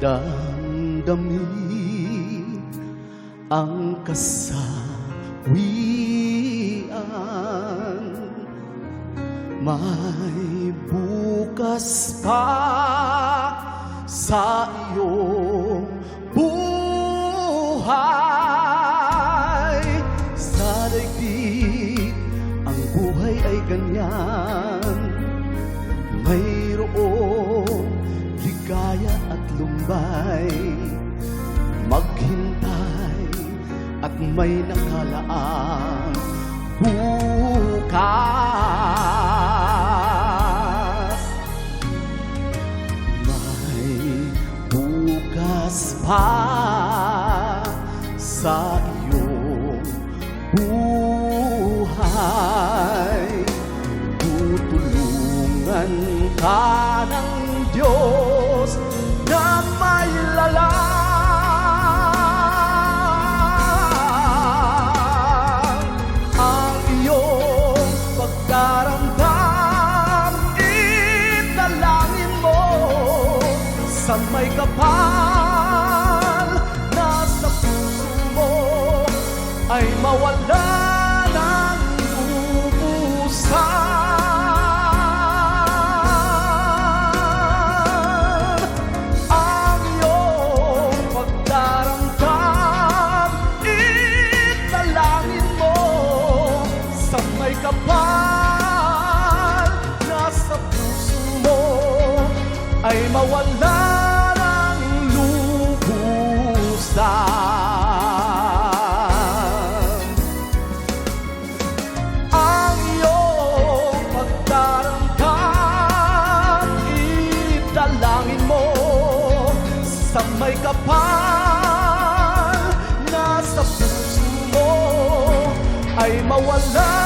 damdamin ang kasawian. May bukas pa sa iyong buhay. Sa daigdig ang buhay ay ganyan, mayroong ligaya at lumbay. Maghintay at may nakalaang bukas. May bukas pa sa iyong buhay. Tutulungan ka ng Diyos na may lalang. Ang iyong pagdaramdam, italangin mo sa may kapal na sa puso mo ay mawala ng ubusan. Kapal na sa puso mo ay mawala ng lubusan. Ang iyong pagdaramdam, italangin mo sa may kapal na sa puso mo ay mawala